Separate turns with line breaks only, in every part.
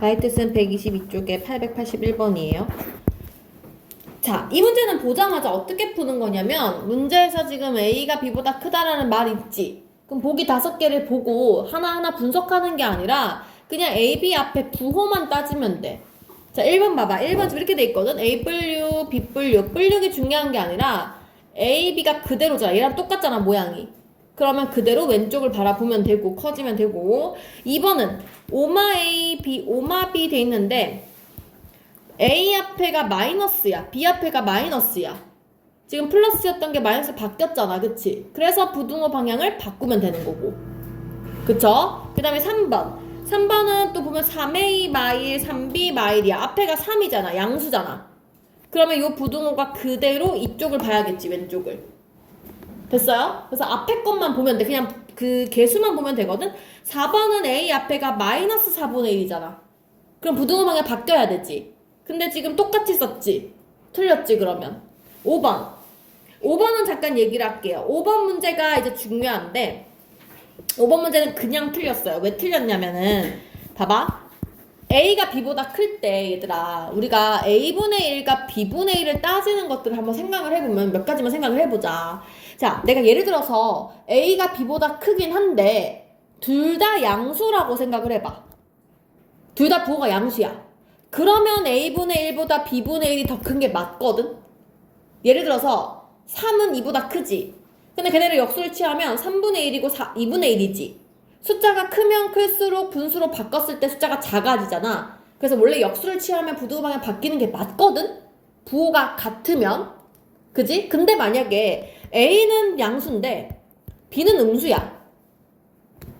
바이트슨 122쪽에 881번이에요. 자, 이 문제는 보자마자 어떻게 푸는 거냐면 문제에서 지금 A가 B보다 크다라는 말 있지. 그럼 보기 5개를 보고 하나하나 분석하는 게 아니라 그냥 A, B 앞에 부호만 따지면 돼. 자, 1번 봐봐. 1번 지금 이렇게 돼 있거든. A 뿔류, B 뿔류. 뿔류가 중요한 게 아니라 A, B가 그대로잖아. 얘랑 똑같잖아, 모양이. 그러면 그대로 왼쪽을 바라보면 되고 커지면 되고. 2번은 오마 A, B, 오마 B 돼 있는데 A 앞에가 마이너스야. B 앞에가 마이너스야. 지금 플러스였던 게 마이너스 바뀌었잖아. 그치? 그래서 부등호 방향을 바꾸면 되는 거고. 그쵸? 그 다음에 3번. 3번은 또 보면 3A 마일, 3B 마일이야. 앞에가 3이잖아. 양수잖아. 그러면 이 부등호가 그대로 이쪽을 봐야겠지. 왼쪽을. 됐어요? 그래서 앞에 것만 보면 돼. 그냥 그 개수만 보면 되거든? 4번은 A 앞에가 마이너스 4분의 1이잖아. 그럼 부등호 방향 바뀌어야 되지. 근데 지금 똑같이 썼지? 틀렸지, 그러면. 5번. 5번은 잠깐 얘기를 할게요. 5번 문제가 이제 중요한데, 5번 문제는 그냥 틀렸어요. 왜 틀렸냐면은, 봐봐. A가 B보다 클 때, 얘들아, 우리가 A분의 1과 B분의 1을 따지는 것들을 한번 생각을 해보면, 몇 가지만 생각을 해보자. 자, 내가 예를 들어서 A가 B보다 크긴 한데, 둘 다 양수라고 생각을 해봐. 둘 다 부호가 양수야. 그러면 A분의 1보다 B분의 1이 더 큰 게 맞거든? 예를 들어서 3은 2보다 크지? 근데 걔네를 역수를 취하면 3분의 1이고 2분의 1이지. 숫자가 크면 클수록 분수로 바꿨을 때 숫자가 작아지잖아. 그래서 원래 역수를 취하면 부등호 방향 바뀌는 게 맞거든? 부호가 같으면. 그지? 근데 만약에 A는 양수인데 B는 음수야.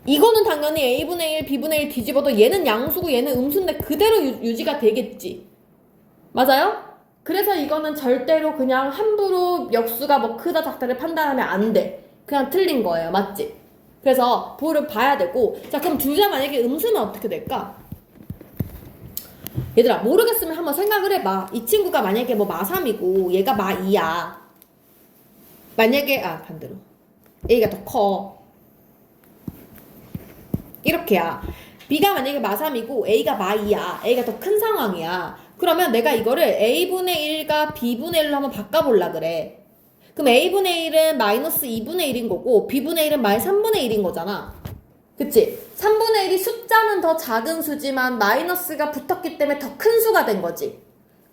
이거는 당연히 A분의 1, B분의 1 뒤집어도 얘는 양수고 얘는 음수인데 그대로 유지가 되겠지. 맞아요? 그래서 이거는 절대로 그냥 함부로 역수가 뭐 크다 작다를 판단하면 안 돼. 그냥 틀린 거예요. 맞지? 그래서 부호를 봐야 되고. 자, 그럼 둘 다 만약에 음수면 어떻게 될까? 얘들아, 모르겠으면 한번 생각을 해봐. 이 친구가 만약에 뭐 마3이고 얘가 마2야. 만약에 반대로 A가 더 커. 이렇게야. B가 만약에 마3이고 A가 마2야. A가 더 큰 상황이야. 그러면 내가 이거를 A분의 1과 B분의 1로 한번 바꿔볼라 그래. 그럼 A분의 1은 마이너스 2분의 1인 거고 B분의 1은 마이너스 3분의 1인 거잖아. 그치? 3분의 1이 숫자는 더 작은 수지만 마이너스가 붙었기 때문에 더 큰 수가 된 거지.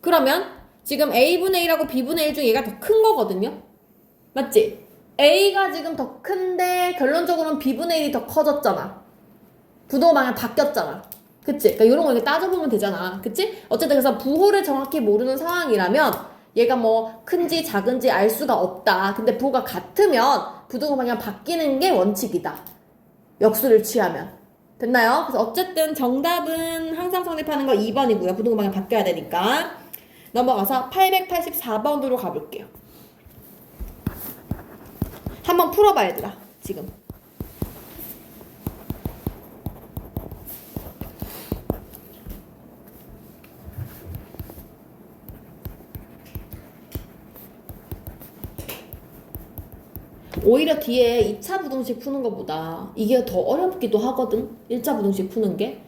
그러면 지금 A분의 1하고 B분의 1 중에 얘가 더 큰 거거든요? 맞지? A가 지금 더 큰데 결론적으로는 B분의 1이 더 커졌잖아. 부등호 방향 바뀌었잖아. 그치? 그러니까 이런 거 이렇게 따져보면 되잖아. 그치? 어쨌든 그래서 부호를 정확히 모르는 상황이라면 얘가 뭐 큰지 작은지 알 수가 없다. 근데 부호가 같으면 부등호 방향 바뀌는 게 원칙이다. 역수를 취하면. 됐나요? 그래서 어쨌든 정답은 항상 성립하는 거 2번이고요. 부등호 방향 바뀌어야 되니까. 넘어가서 884번으로 가볼게요. 한번 풀어봐, 얘들아. 지금. 오히려 뒤에 2차 부등식 푸는 것보다 이게 더 어렵기도 하거든? 1차 부등식 푸는 게.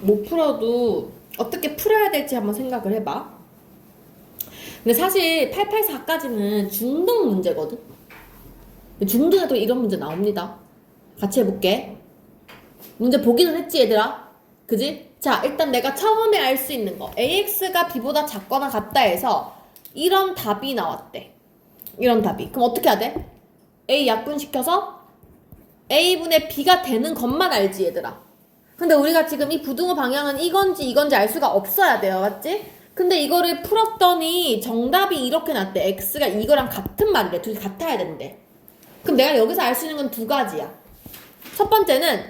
못 풀어도 어떻게 풀어야 될지 한번 생각을 해봐. 근데 사실 884까지는 중등 문제거든? 중등에도 이런 문제 나옵니다. 같이 해볼게. 문제 보기는 했지, 얘들아? 그지? 자, 일단 내가 처음에 알 수 있는 거. AX가 B보다 작거나 같다 해서 이런 답이 나왔대. 이런 답이. 그럼 어떻게 해야 돼? A 약분시켜서 A분의 B가 되는 것만 알지, 얘들아. 근데 우리가 지금 이 부등호 방향은 이건지 이건지 알 수가 없어야 돼요. 맞지? 근데 이거를 풀었더니 정답이 이렇게 났대. X가 이거랑 같은 말이래. 둘이 같아야 된대. 그럼 내가 여기서 알 수 있는 건 두 가지야. 첫 번째는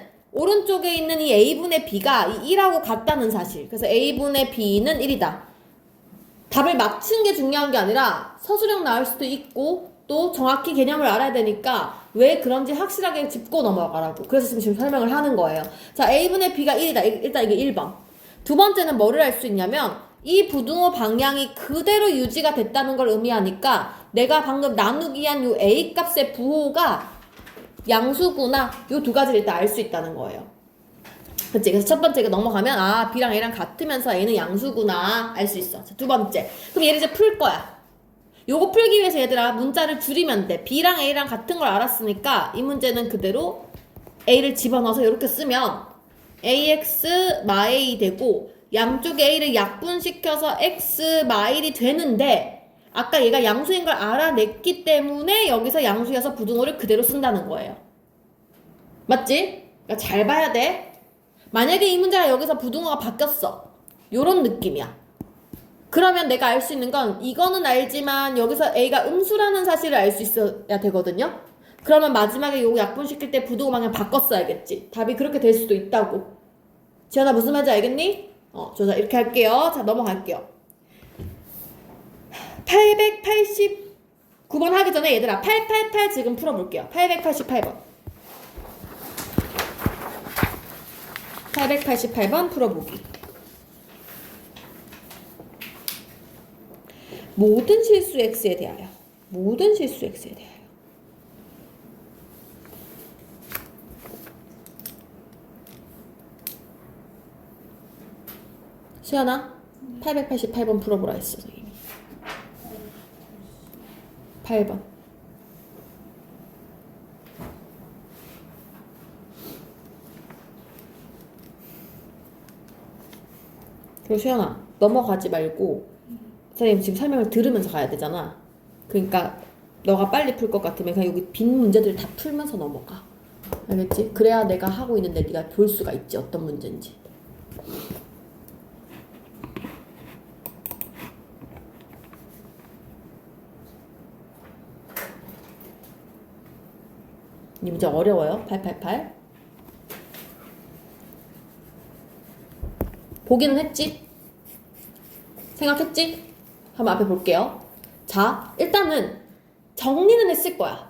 오른쪽에 있는 이 a분의 b가 이 1하고 같다는 사실. 그래서 a분의 b는 1이다. 답을 맞춘 게 중요한 게 아니라 서술형 나올 수도 있고 또 정확히 개념을 알아야 되니까 왜 그런지 확실하게 짚고 넘어가라고. 그래서 지금 설명을 하는 거예요. 자, a분의 b가 1이다. 일단 이게 1번. 두 번째는 뭐를 할 수 있냐면 이 부등호 방향이 그대로 유지가 됐다는 걸 의미하니까 내가 방금 나누기 한 요 a 값의 부호가 양수구나. 요 두 가지를 일단 알 수 있다는 거예요. 그치? 그래서 첫 번째가 넘어가면 아 b랑 a랑 같으면서 a는 양수구나 알 수 있어. 자, 두 번째. 그럼 얘를 이제 풀 거야. 요거 풀기 위해서 얘들아 문자를 줄이면 돼. b랑 a랑 같은 걸 알았으니까 이 문제는 그대로 a를 집어넣어서 이렇게 쓰면 ax 마이 되고 양쪽에 a를 약분시켜서 x 마일이 되는데 아까 얘가 양수인 걸 알아냈기 때문에 여기서 양수여서 부등호를 그대로 쓴다는 거예요. 맞지? 그러니까 잘 봐야 돼. 만약에 이 문제가 여기서 부등호가 바뀌었어. 요런 느낌이야. 그러면 내가 알 수 있는 건 이거는 알지만 여기서 a가 음수라는 사실을 알 수 있어야 되거든요. 그러면 마지막에 요거 약분시킬 때 부등호 방향 바꿨어야겠지. 답이 그렇게 될 수도 있다고. 지연아 무슨 말인지 알겠니? 자 이렇게 할게요. 자 넘어갈게요. 889번 하기 전에 얘들아 888 지금 풀어볼게요. 888번 888번 풀어보기. 모든 실수 x에 대하여 모든 실수 x에 대하여 수연아 888번 풀어보라 했어 선생님이. 8번 그리고 수연아 넘어가지 말고 선생님 지금 설명을 들으면서 가야 되잖아. 그러니까 너가 빨리 풀 것 같으면 그냥 여기 빈 문제들 다 풀면서 넘어가. 알겠지? 그래야 내가 하고 있는데 네가 볼 수가 있지 어떤 문제인지. 이 문제 어려워요. 888 보기는 했지? 생각했지? 한번 앞에 볼게요. 자, 일단은 정리는 했을 거야.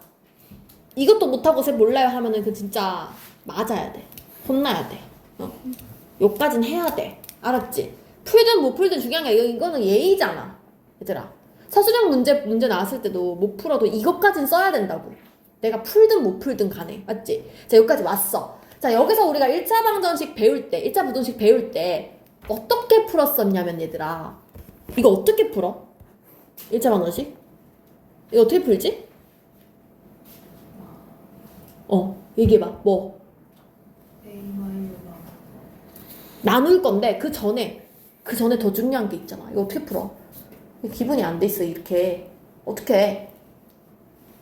이것도 못하고 쟤 몰라요 하면은 그 진짜 맞아야 돼. 혼나야 돼. 요까진 해야 돼. 알았지? 풀든 못 풀든 중요한 게 이거는 예의잖아. 얘들아. 서술형 문제 나왔을 때도 못 풀어도 이것까진 써야 된다고. 내가 풀든 못 풀든 간에. 맞지? 자, 여기까지 왔어. 자, 여기서 우리가 1차 방정식 배울 때, 1차 부등식 배울 때 어떻게 풀었었냐면 얘들아. 이거 어떻게 풀어? 1차 방정식? 이거 어떻게 풀지? 얘기해봐. 뭐? 나눌 건데 그 전에 더 중요한 게 있잖아. 이거 어떻게 풀어? 기분이 안 돼 있어 이렇게. 어떻게 해?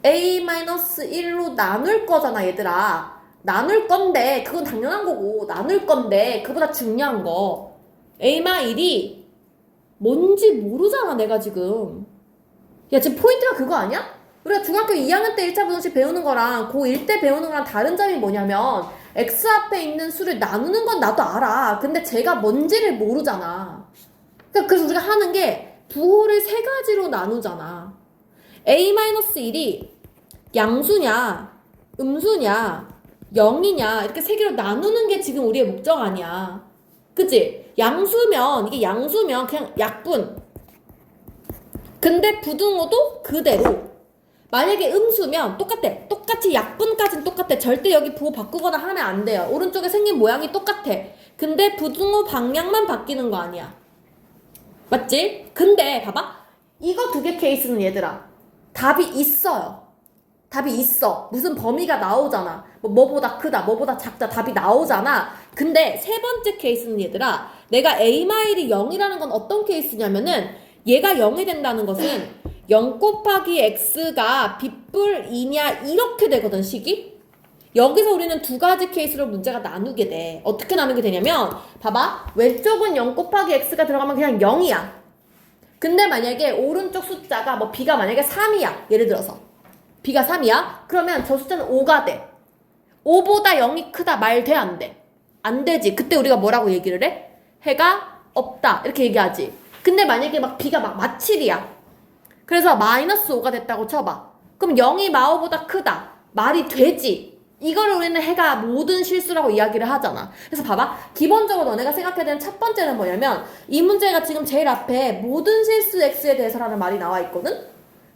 a-1로 나눌 거잖아 얘들아. 나눌 건데 그건 당연한 거고 나눌 건데 그보다 중요한 거 a-1이 뭔지 모르잖아 내가 지금. 야 지금 포인트가 그거 아니야? 우리가 중학교 2학년 때 1차 부등식 배우는 거랑 고1 때 배우는 거랑 다른 점이 뭐냐면 x 앞에 있는 수를 나누는 건 나도 알아. 근데 제가 뭔지를 모르잖아. 그러니까 그래서 우리가 하는 게 부호를 세 가지로 나누잖아. a-1이 양수냐 음수냐 0이냐 이렇게 세 개로 나누는 게 지금 우리의 목적 아니야. 그치? 양수면 이게 양수면 그냥 약분. 근데 부등호도 그대로. 만약에 음수면 똑같아. 똑같이 약분까지는 똑같아. 절대 여기 부호 바꾸거나 하면 안 돼요. 오른쪽에 생긴 모양이 똑같아. 근데 부등호 방향만 바뀌는 거 아니야. 맞지? 근데 봐봐. 이거 두 개 케이스는 얘들아 답이 있어요. 답이 있어. 무슨 범위가 나오잖아. 뭐보다 크다, 뭐보다 작다 답이 나오잖아. 근데 세 번째 케이스는 얘들아 내가 a-이 0이라는 건 어떤 케이스냐면은 얘가 0이 된다는 것은 0 곱하기 x가 빗불 2냐 이렇게 되거든 식이. 여기서 우리는 두 가지 케이스로 문제가 나누게 돼. 어떻게 나누게 되냐면 봐봐. 왼쪽은 0 곱하기 x가 들어가면 그냥 0이야. 근데 만약에 오른쪽 숫자가 뭐 b가 만약에 3이야. 예를 들어서 b가 3이야? 그러면 저 숫자는 5가 돼. 5보다 0이 크다 말 돼 안 돼? 안 되지. 그때 우리가 뭐라고 얘기를 해? 해가 없다. 이렇게 얘기하지. 근데 만약에 막 B가 막 마칠이야. 그래서 마이너스 5가 됐다고 쳐봐. 그럼 0이 마오보다 크다. 말이 되지. 이거를 우리는 해가 모든 실수라고 이야기를 하잖아. 그래서 봐봐. 기본적으로 너네가 생각해야 되는 첫 번째는 뭐냐면 이 문제가 지금 제일 앞에 모든 실수 X에 대해서라는 말이 나와 있거든?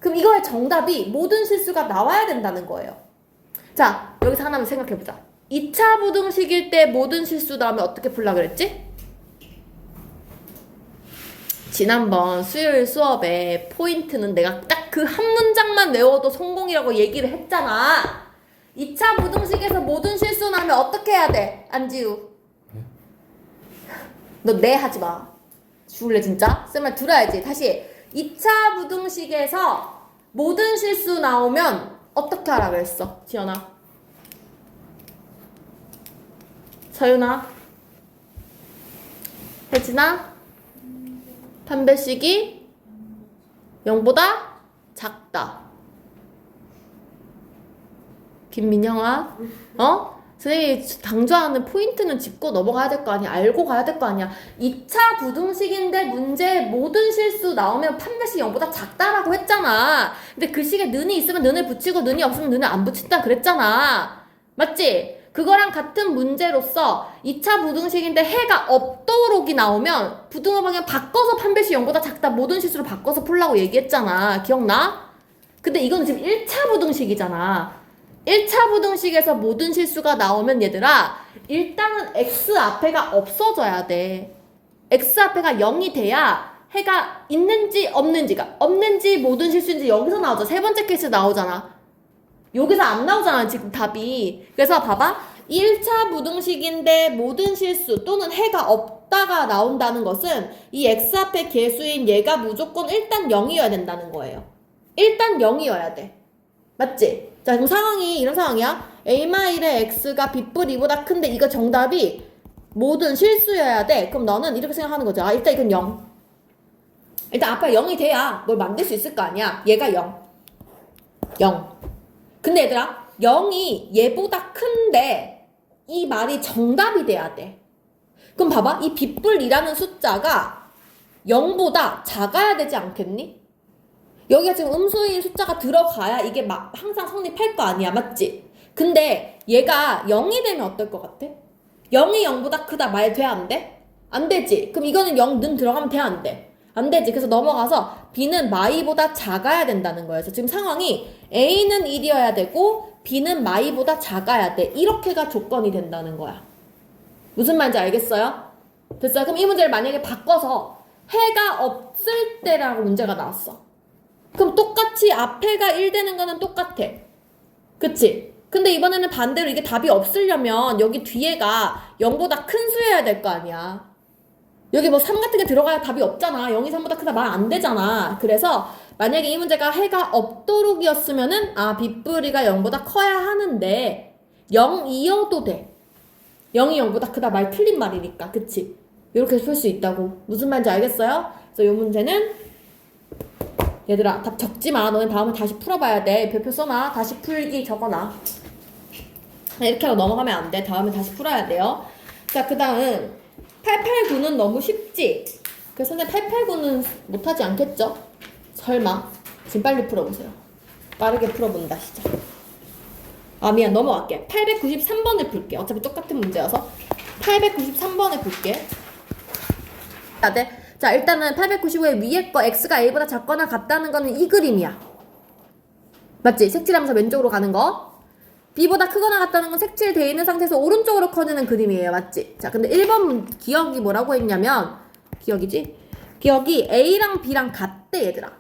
그럼 이거의 정답이 모든 실수가 나와야 된다는 거예요. 자, 여기서 하나만 생각해보자. 2차 부등식일 때 모든 실수 나오면 어떻게 풀라 그랬지? 지난번 수요일 수업에 포인트는 내가 딱 그 한 문장만 외워도 성공이라고 얘기를 했잖아. 2차 부등식에서 모든 실수 나면 어떻게 해야 돼? 안지우. 너 네 하지 마. 죽을래 진짜? 쌤말 들어야지. 다시. 2차 부등식에서 모든 실수 나오면 어떻게 하라 그랬어? 지연아. 서윤아. 혜진아. 판별식이 0보다 작다. 김민영아, 선생님이 강조하는 포인트는 짚고 넘어가야 될 거 아니야. 알고 가야 될 거 아니야. 2차 부등식인데 문제에 모든 실수 나오면 판별식 0보다 작다라고 했잖아. 근데 글씨에 는이 있으면 는을 붙이고 는이 없으면 는을 안 붙인다 그랬잖아. 맞지? 그거랑 같은 문제로서 2차 부등식인데 해가 없도록이 나오면 부등호 방향 바꿔서 판별식 0보다 작다 모든 실수로 바꿔서 풀라고 얘기했잖아. 기억나? 근데 이건 지금 1차 부등식이잖아. 1차 부등식에서 모든 실수가 나오면 얘들아 일단은 x 앞에가 없어져야 돼. x 앞에가 0이 돼야 해가 있는지 없는지가 없는지 모든 실수인지 여기서 나오죠. 세 번째 케이스 나오잖아. 여기서 안 나오잖아 지금 답이. 그래서 봐봐. 1차 부등식인데 모든 실수 또는 해가 없다가 나온다는 것은 이 x 앞에 개수인 얘가 무조건 일단 0이어야 된다는 거예요. 일단 0이어야 돼. 맞지? 자, 그럼 상황이 이런 상황이야. A-의 x가 B뿔2보다 큰데 이거 정답이 모든 실수여야 돼. 그럼 너는 이렇게 생각하는 거죠. 아, 일단 이건 0. 일단 앞에 0이 돼야 뭘 만들 수 있을 거 아니야. 얘가 0. 0. 근데 얘들아, 0이 얘보다 큰데 이 말이 정답이 돼야 돼. 그럼 봐봐. 이 B뿔이라는 숫자가 0보다 작아야 되지 않겠니? 여기가 지금 음수인 숫자가 들어가야 이게 막 항상 성립할 거 아니야. 맞지? 근데 얘가 0이 되면 어떨 것 같아? 0이 0보다 크다 말 돼? 안 돼? 안 되지. 그럼 이거는 0는 들어가면 돼? 안 돼? 안 되지. 그래서 넘어가서 B는 마이보다 작아야 된다는 거예요. 그래서 지금 상황이 A는 1이어야 되고 B는 마이보다 작아야 돼. 이렇게가 조건이 된다는 거야. 무슨 말인지 알겠어요? 됐어요? 그럼 이 문제를 만약에 바꿔서 해가 없을 때라고 문제가 나왔어. 그럼 똑같이 앞에가 1 되는 거는 똑같아. 그치? 근데 이번에는 반대로 이게 답이 없으려면 여기 뒤에가 0보다 큰 수여야 될 거 아니야. 여기 뭐 3 같은 게 들어가야 답이 없잖아. 0이 3보다 크다 말 안 되잖아. 그래서 만약에 이 문제가 해가 없도록이었으면은 B뿔이가 0보다 커야 하는데 0이어도 돼. 0이 0보다 크다 말 틀린 말이니까. 그치? 이렇게 풀 수 있다고. 무슨 말인지 알겠어요? 그래서 이 문제는 얘들아 답 적지마. 너네 다음에 다시 풀어봐야 돼. 별표 써놔. 다시 풀기 적어놔. 이렇게 하고 넘어가면 안 돼. 다음에 다시 풀어야 돼요. 자, 그 다음 889는 너무 쉽지? 그래서 근데 889는 못하지 않겠죠? 설마. 지금 빨리 풀어보세요. 빠르게 풀어본다 시작. 아 미안 넘어갈게. 893번을 풀게. 어차피 똑같은 문제여서 893번을 풀게. 자, 일단은 895의 위에 거 x가 a보다 작거나 같다는 거는 이 그림이야. 맞지? 색칠하면서 왼쪽으로 가는 거. b보다 크거나 같다는 건 색칠되어 있는 상태에서 오른쪽으로 커지는 그림이에요. 맞지? 자, 근데 1번 기억이 뭐라고 했냐면 기억이 a랑 b랑 같대 얘들아.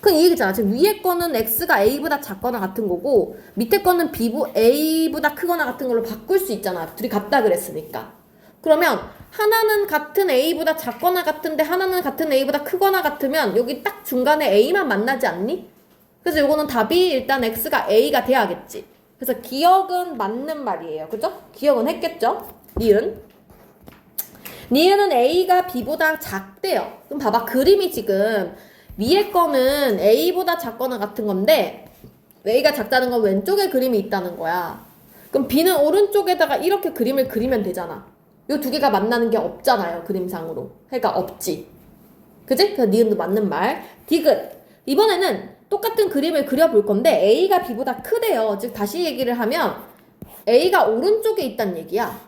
그럼 이 얘기잖아. 지금 위에 거는 x가 a보다 작거나 같은 거고 밑에 거는 a보다 크거나 같은 걸로 바꿀 수 있잖아. 둘이 같다 그랬으니까. 그러면 하나는 같은 a보다 작거나 같은데 하나는 같은 a보다 크거나 같으면 여기 딱 중간에 a만 만나지 않니? 그래서 요거는 답이 일단 x가 a가 돼야겠지. 그래서 기억은 맞는 말이에요. 그죠? 기억은 했겠죠? 니은은 a가 b보다 작대요. 그럼 봐봐. 그림이 지금 위에 거는 a보다 작거나 같은 건데 a가 작다는 건 왼쪽에 그림이 있다는 거야. 그럼 B는 오른쪽에다가 이렇게 그림을 그리면 되잖아. 요 두 개가 만나는 게 없잖아요. 그림상으로. 그러니까 없지. 그지? 그래서 니은도 맞는 말. 디귿. 이번에는 똑같은 그림을 그려볼 건데 A가 B보다 크대요. 즉 다시 얘기를 하면 A가 오른쪽에 있다는 얘기야.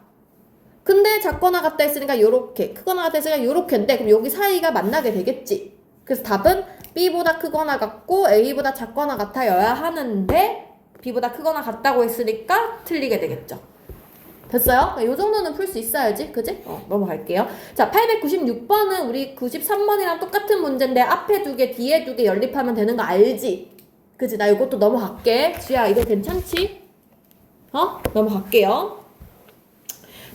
근데 작거나 같다 했으니까 요렇게, 크거나 같다 했으니까 요렇게인데 그럼 여기 사이가 만나게 되겠지. 그래서 답은 B보다 크거나 같고 A보다 작거나 같아여야 하는데 B보다 크거나 같다고 했으니까 틀리게 되겠죠. 됐어요? 이 정도는 풀 수 있어야지. 그지? 넘어갈게요. 자, 896번은 우리 93번이랑 똑같은 문제인데 앞에 두 개, 뒤에 두 개 연립하면 되는 거 알지? 그지? 나 이것도 넘어갈게. 지야, 이거 괜찮지? 넘어갈게요.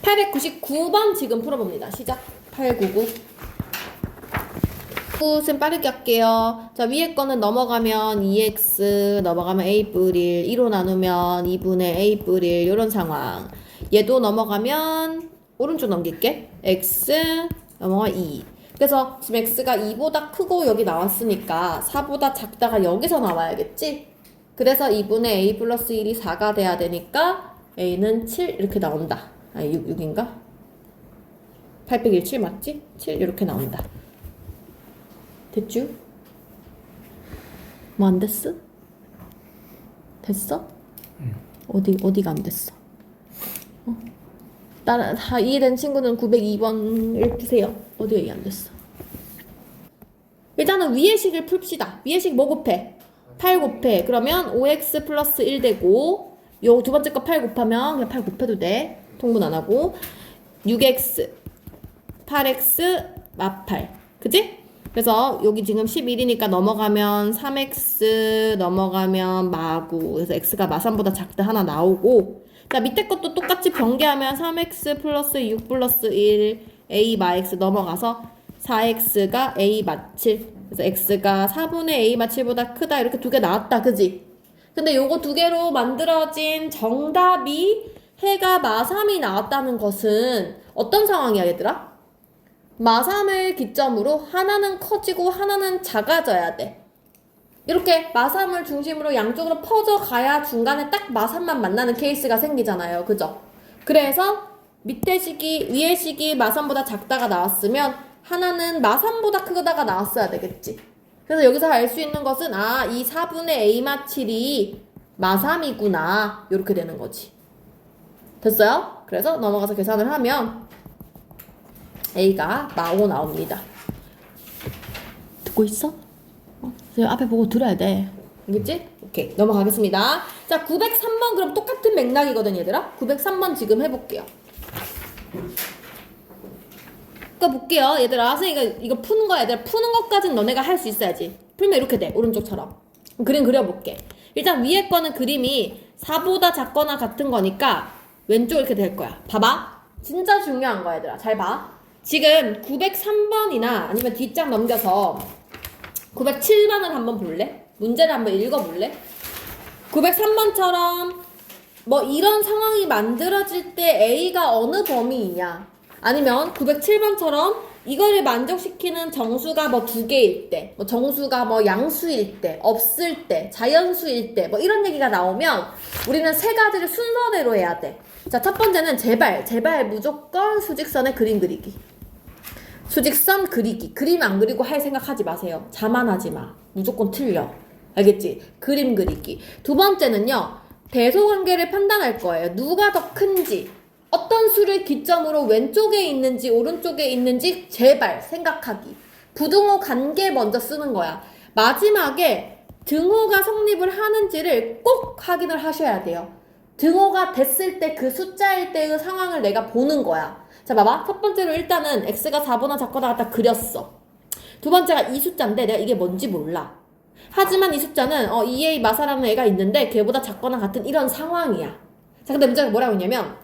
899번 지금 풀어봅니다. 시작. 899. 쌤 빠르게 할게요. 자, 위에 거는 넘어가면 2x, 넘어가면 a뿔 1, 2로 나누면 2분의 a뿔 1, 요런 상황. 얘도 넘어가면 오른쪽 넘길게. x 넘어가 2. 그래서 지금 x가 2보다 크고 여기 나왔으니까 4보다 작다가 여기서 나와야겠지? 그래서 2분의 a 플러스 1이 4가 돼야 되니까 a는 7 이렇게 나온다. 6인가? 817 맞지? 7 이렇게 나온다. 됐죠? 뭐 안 됐어? 됐어? 어디가 안 됐어? 다 이해된 친구는 902번을 푸세요. 어디가 이해 안 됐어? 일단은 위의 식을 풉시다. 위의 식 뭐 곱해? 8 곱해. 그러면 5x 플러스 1 되고 요 두 번째 거 8 곱하면 그냥 8 곱해도 돼. 통분 안 하고 6x 8x 마8 그치? 그래서 여기 지금 11이니까 넘어가면 3x 넘어가면 마9 그래서 x가 마3보다 작다 하나 나오고 자 밑에 것도 똑같이 변개하면 3x 플러스 6 플러스 1 a 마 x 넘어가서 4x가 a 마7 그래서 x가 4분의 a 마7보다 크다 이렇게 두 개 나왔다 그지? 근데 요거 두 개로 만들어진 정답이 해가 마3이 나왔다는 것은 어떤 상황이야 얘들아? 마3을 기점으로 하나는 커지고 하나는 작아져야 돼. 이렇게 마3을 중심으로 양쪽으로 퍼져가야 중간에 딱 마3만 만나는 케이스가 생기잖아요. 그죠? 그래서 밑에 식이 위에 식이 마3보다 작다가 나왔으면 하나는 마3보다 크다가 나왔어야 되겠지. 그래서 여기서 알 수 있는 것은 이 4분의 a 마7이 마3이구나 이렇게 되는 거지. 됐어요? 그래서 넘어가서 계산을 하면 A가 마5 나옵니다. 듣고 있어? 앞에 보고 들어야 돼. 알겠지? 오케이. 넘어가겠습니다. 자, 903번 그럼 똑같은 맥락이거든, 얘들아. 903번 지금 해볼게요. 볼게요, 얘들아. 선생님이 이거 푸는 거야, 얘들아. 푸는 것까지는 너네가 할 수 있어야지. 풀면 이렇게 돼, 오른쪽처럼. 그림 그려볼게. 일단 위에 거는 그림이 4보다 작거나 같은 거니까 왼쪽 이렇게 될 거야. 봐봐. 진짜 중요한 거야, 얘들아. 잘 봐. 지금 903번이나 아니면 뒷장 넘겨서 907번을 한번 볼래? 문제를 한번 읽어볼래? 903번처럼 뭐 이런 상황이 만들어질 때 A가 어느 범위이냐 아니면 907번처럼 이거를 만족시키는 정수가 뭐 두 개일 때, 뭐 정수가 뭐 양수일 때, 없을 때, 자연수일 때, 뭐 이런 얘기가 나오면 우리는 세 가지를 순서대로 해야 돼. 자, 첫 번째는 제발 무조건 수직선에 그림 그리기. 수직선 그리기. 그림 안 그리고 할 생각하지 마세요. 자만하지 마. 무조건 틀려. 알겠지? 그림 그리기. 두 번째는요. 대소관계를 판단할 거예요. 누가 더 큰지. 어떤 수를 기점으로 왼쪽에 있는지 오른쪽에 있는지 제발 생각하기. 부등호 관계 먼저 쓰는 거야. 마지막에 등호가 성립을 하는지를 꼭 확인을 하셔야 돼요. 등호가 됐을 때 그 숫자일 때의 상황을 내가 보는 거야. 자, 봐봐. 첫 번째로 일단은 x가 4보다 작거나 같다 그렸어. 두 번째가 이 숫자인데 내가 이게 뭔지 몰라. 하지만 이 숫자는 2a 마사라는 애가 있는데 걔보다 작거나 같은 이런 상황이야. 자, 근데 문제가 뭐라고 했냐면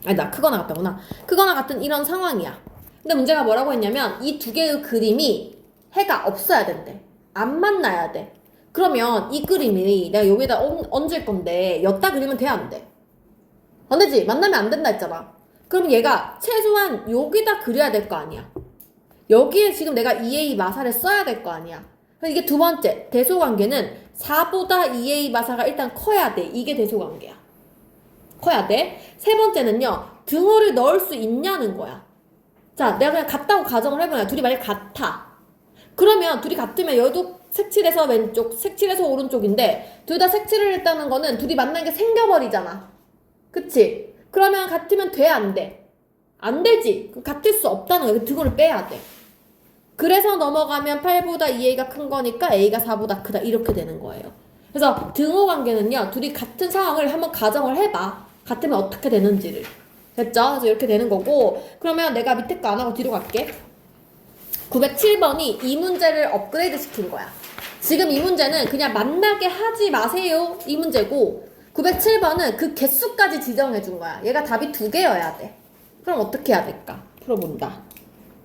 나 크거나 같다구나. 크거나 같은 이런 상황이야. 근데 문제가 뭐라고 했냐면 이 두 개의 그림이 해가 없어야 된대. 안 만나야 돼. 그러면 이 그림이 내가 여기다 얹을 건데 였다 그리면 돼 안 돼? 안 되지? 만나면 안 된다 했잖아. 그럼 얘가 최소한 여기다 그려야 될 거 아니야. 여기에 지금 내가 2a 마사를 써야 될 거 아니야. 이게 두 번째 대소관계는 4보다 2a 마사가 일단 커야 돼. 이게 대소관계야. 커야 돼. 세 번째는요, 등호를 넣을 수 있냐는 거야. 자, 내가 그냥 같다고 가정을 해보면 둘이 만약 같아. 그러면 둘이 같으면 여기도 색칠해서 왼쪽, 색칠해서 오른쪽인데 둘 다 색칠을 했다는 거는 둘이 만난 게 생겨버리잖아. 그치? 그러면 같으면 돼, 안 돼? 안 되지. 같을 수 없다는 거야. 그 등호를 빼야 돼. 그래서 넘어가면 8보다 2a가 큰 거니까 a가 4보다 크다. 이렇게 되는 거예요. 그래서 등호 관계는요, 둘이 같은 상황을 한번 가정을 해봐. 같으면 어떻게 되는지를. 됐죠? 그래서 이렇게 되는 거고, 그러면 내가 밑에 거 안 하고 뒤로 갈게. 907번이 이 문제를 업그레이드 시킨 거야. 지금 이 문제는 그냥 만나게 하지 마세요. 이 문제고, 907번은 그 개수까지 지정해 준 거야. 얘가 답이 2개여야 돼. 그럼 어떻게 해야 될까? 풀어본다.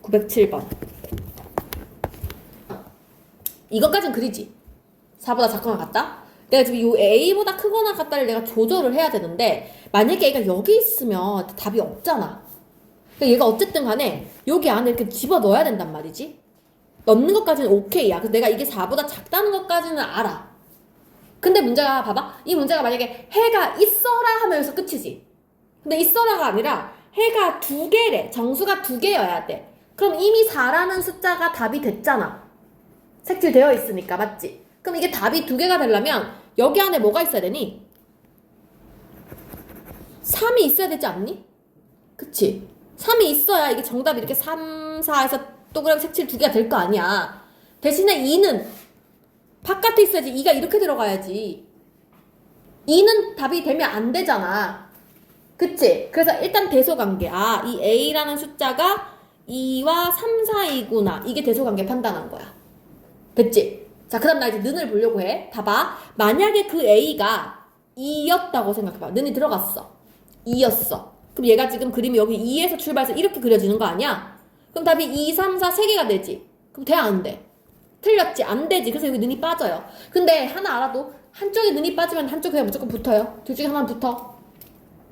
907번. 이것까진 그리지. 4보다 작거나 같다? 내가 지금 요 A보다 크거나 같다를 내가 조절을 해야 되는데, 만약에 얘가 여기 있으면 답이 없잖아. 그러니까 얘가 어쨌든 간에 여기 안에 이렇게 집어 넣어야 된단 말이지. 넣는 것까지는 오케이야. 그래서 내가 이게 4보다 작다는 것까지는 알아. 근데 문제가 봐봐. 이 문제가 만약에 해가 있어라 하면 여기서 끝이지. 근데 있어라가 아니라 해가 2개래. 정수가 2개여야 돼. 그럼 이미 4라는 숫자가 답이 됐잖아. 색칠되어 있으니까, 맞지? 그럼 이게 답이 2개가 되려면 여기 안에 뭐가 있어야 되니? 3이 있어야 되지 않니? 그치? 3이 있어야 이게 정답이 이렇게 3, 4에서 동그라미 색칠 2개가 될 거 아니야. 대신에 2는 바깥에 있어야지. 2가 이렇게 들어가야지. 2는 답이 되면 안 되잖아. 그치? 그래서 일단 대소관계. 아, 이 A라는 숫자가 2와 3 사이구나. 이게 대소관계 판단한 거야. 됐지? 자, 그 다음 나 이제 는을 보려고 해. 봐봐. 만약에 그 A가 2였다고 생각해봐. 는이 들어갔어. 2였어. 그럼 얘가 지금 그림이 여기 2에서 출발해서 이렇게 그려지는 거 아니야? 그럼 답이 2, 3, 4, 3개가 되지. 그럼 돼, 안 돼? 틀렸지? 안 되지. 그래서 여기 는이 빠져요. 근데 하나 알아도 한쪽에 는이 빠지면 한쪽 그냥 무조건 붙어요. 둘 중에 하나는 붙어.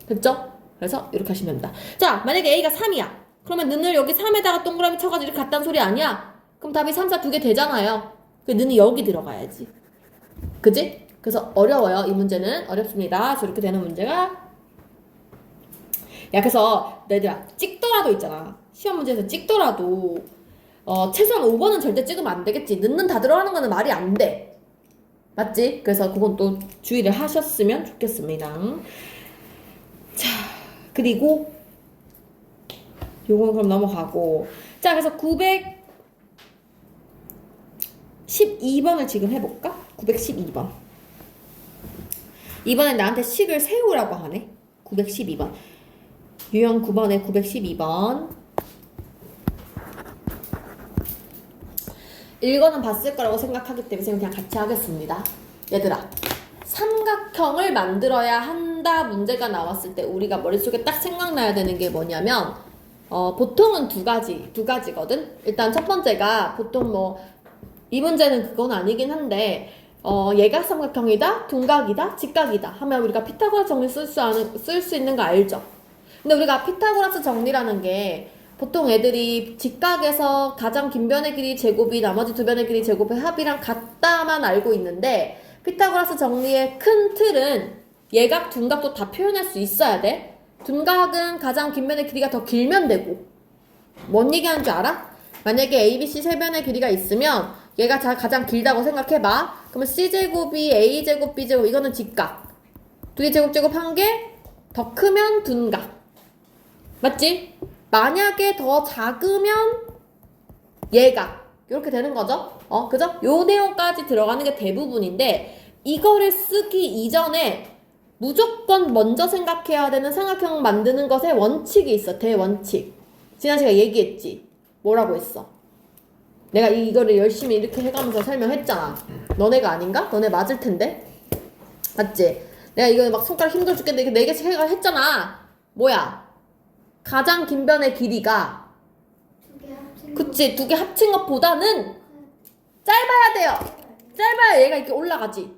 됐죠? 그래서 이렇게 하시면 됩니다. 자, 만약에 A가 3이야. 그러면 는을 여기 3에다가 동그라미 쳐가지고 이렇게 갖다는 소리 아니야? 그럼 답이 3, 4 2개 되잖아요. 그 는이 여기 들어가야지. 그지? 그래서 어려워요. 이 문제는 어렵습니다. 그래서 이렇게 되는 문제가. 야, 그래서 얘들아, 찍더라도 있잖아. 시험 문제에서 찍더라도 최소한 5번은 절대 찍으면 안 되겠지. 는는 다 들어가는 거는 말이 안 돼. 맞지? 그래서 그건 또 주의를 하셨으면 좋겠습니다. 자, 그리고 요건 그럼 넘어가고. 자, 그래서 912번을 지금 해볼까? 912번. 이번엔 나한테 식을 세우라고 하네. 912번. 유형 9번에 912번. 읽어는 봤을 거라고 생각하기 때문에 그냥 같이 하겠습니다. 얘들아, 삼각형을 만들어야 한다 문제가 나왔을 때 우리가 머릿속에 딱 생각나야 되는 게 뭐냐면 보통은 두 가지거든. 일단 첫 번째가 보통 이 문제는 그건 아니긴 한데 예각삼각형이다, 둔각이다, 직각이다 하면 우리가 피타고라스 정리 쓸 수 있는 거 알죠? 근데 우리가 피타고라스 정리라는 게 보통 애들이 직각에서 가장 긴 변의 길이 제곱이 나머지 두 변의 길이 제곱의 합이랑 같다만 알고 있는데, 피타고라스 정리의 큰 틀은 예각, 둔각도 다 표현할 수 있어야 돼. 둔각은 가장 긴 변의 길이가 더 길면 되고. 뭔 얘기하는 줄 알아? 만약에 ABC 세 변의 길이가 있으면 얘가 가장 길다고 생각해봐. 그러면 C제곱이 A제곱, B제곱, 이거는 직각. 두 개 제곱 한 개 더 크면 둔각. 맞지? 만약에 더 작으면 예각. 이렇게 되는 거죠? 그죠? 요 내용까지 들어가는 게 대부분인데, 이거를 쓰기 이전에 무조건 먼저 생각해야 되는 삼각형 만드는 것에 원칙이 있어. 대원칙. 지난 시간에 얘기했지? 뭐라고 했어? 내가 이거를 열심히 이렇게 해가면서 설명했잖아. 너네가 아닌가? 너네 맞을 텐데? 맞지? 내가 이거 막 손가락 힘들어 죽겠는데 이렇게 4개씩 했잖아. 뭐야? 가장 긴 변의 길이가 그치, 2개 합친 것보다는 짧아야 돼요. 짧아야 얘가 이렇게 올라가지.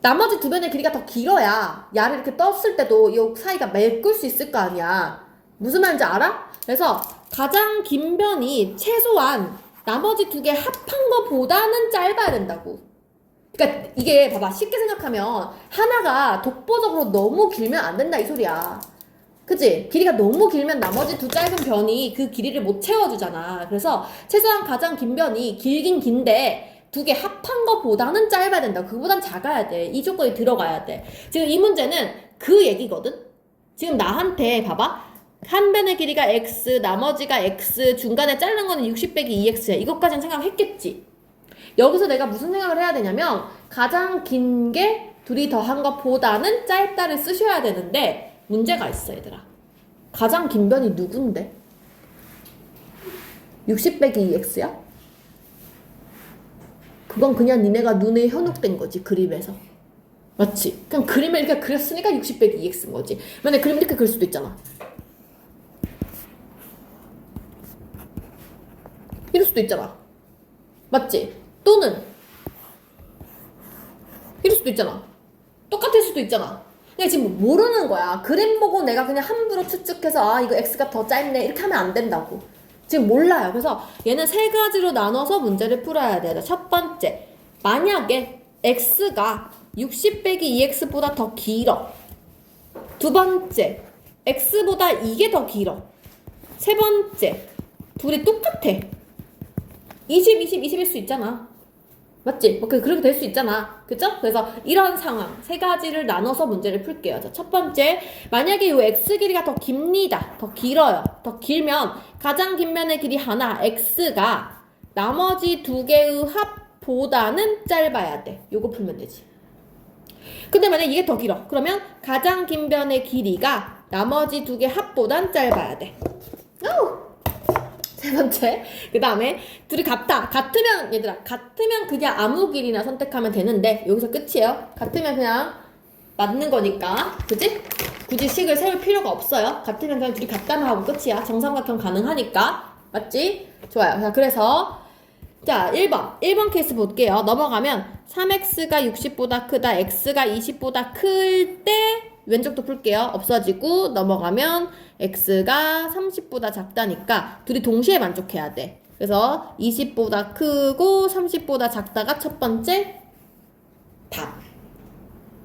나머지 두 변의 길이가 더 길어야 야를 이렇게 떴을 때도 이 사이가 메꿀 수 있을 거 아니야. 무슨 말인지 알아? 그래서 가장 긴 변이 최소한 나머지 2개 합한 것보다는 짧아야 된다고. 그러니까 이게 봐봐, 쉽게 생각하면 하나가 독보적으로 너무 길면 안 된다 이 소리야. 그치? 길이가 너무 길면 나머지 두 짧은 변이 그 길이를 못 채워주잖아. 그래서 최소한 가장 긴 변이 길긴 긴데 두 개 합한 것보다는 짧아야 된다. 그거보단 작아야 돼. 이 조건이 들어가야 돼. 지금 이 문제는 그 얘기거든? 지금 나한테 봐봐. 한 변의 길이가 x, 나머지가 x, 중간에 자른 거는 60 빼기 2x야. 이것까지는 생각했겠지? 여기서 내가 무슨 생각을 해야 되냐면 가장 긴 게 둘이 더한 것보다는 짧다를 쓰셔야 되는데 문제가 있어 얘들아. 가장 긴 변이 누군데? 60 빼기 2x야? 그건 그냥 니네가 눈에 현혹된 거지 그림에서. 맞지? 그냥 그림을 이렇게 그렸으니까 60 빼기 2x인 거지. 만약에 그림 이렇게 그릴 수도 있잖아. 이럴 수도 있잖아. 맞지? 또는 이럴 수도 있잖아. 똑같을 수도 있잖아. 그냥 지금 모르는 거야. 그림 보고 내가 그냥 함부로 추측해서 아 이거 x가 더 짧네 이렇게 하면 안 된다고. 지금 몰라요. 그래서 얘는 세 가지로 나눠서 문제를 풀어야 돼요. 첫 번째, 만약에 x가 60 빼기 2x보다 더 길어. 두 번째, x보다 이게 더 길어. 세 번째, 둘이 똑같아. 20, 20, 20일 수 있잖아. 맞지? 뭐 그렇게 될 수 있잖아. 그죠? 그래서 이런 상황 세 가지를 나눠서 문제를 풀게요. 자, 첫 번째, 만약에 이 x 길이가 더 깁니다. 더 길어요. 더 길면 가장 긴 면의 길이 하나 x가 나머지 두 개의 합보다는 짧아야 돼. 요거 풀면 되지. 근데 만약에 이게 더 길어. 그러면 가장 긴 변의 길이가 나머지 두 개 합보단 짧아야 돼. 오! 세 번째, 그 다음에 둘이 같으면 얘들아 같으면 그냥 아무 길이나 선택하면 되는데 여기서 끝이에요. 같으면 그냥 맞는 거니까, 그치? 굳이 식을 세울 필요가 없어요. 같으면 그냥 둘이 같다면 하고 끝이야. 정삼각형 가능하니까. 맞지? 좋아요. 자, 그래서 자 1번 케이스 볼게요. 넘어가면 3x가 60보다 크다, x가 20보다 클 때 왼쪽도 풀게요. 없어지고 넘어가면 x가 30보다 작다니까 둘이 동시에 만족해야 돼. 그래서 20보다 크고 30보다 작다가 첫 번째 답.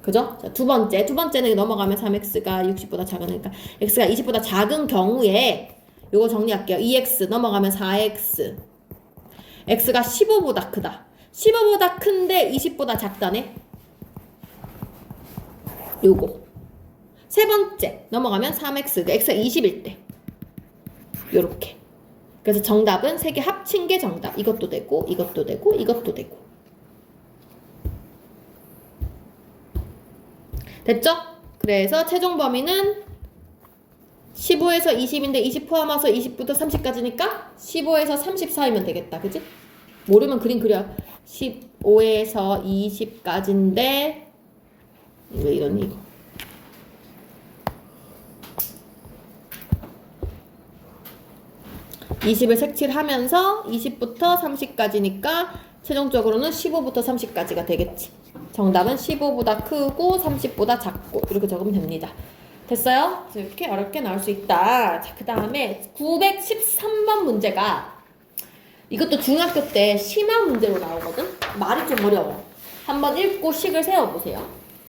그죠? 자, 두 번째는 넘어가면 3x가 60보다 작으니까 x가 20보다 작은 경우에 요거 정리할게요. 2x 넘어가면 4x. x가 15보다 크다. 15보다 큰데 20보다 작다네. 요거. 세 번째 넘어가면 3x, x가 20일 때 요렇게. 그래서 정답은 세 개 합친 게 정답. 이것도 되고 이것도 되고 이것도 되고. 됐죠? 그래서 최종 범위는 15에서 20인데 20 포함해서 20부터 30까지니까 15에서 30 사이면 되겠다. 그치? 모르면 그림 그려. 15에서 20까지인데 왜 이러니 이거. 20을 색칠하면서 20부터 30까지니까 최종적으로는 15부터 30까지가 되겠지. 정답은 15보다 크고 30보다 작고 이렇게 적으면 됩니다. 됐어요? 그래서 이렇게 어렵게 나올 수 있다. 자, 그 다음에 913번 문제가 이것도 중학교 때 심화 문제로 나오거든? 말이 좀 어려워. 한번 읽고 식을 세워보세요.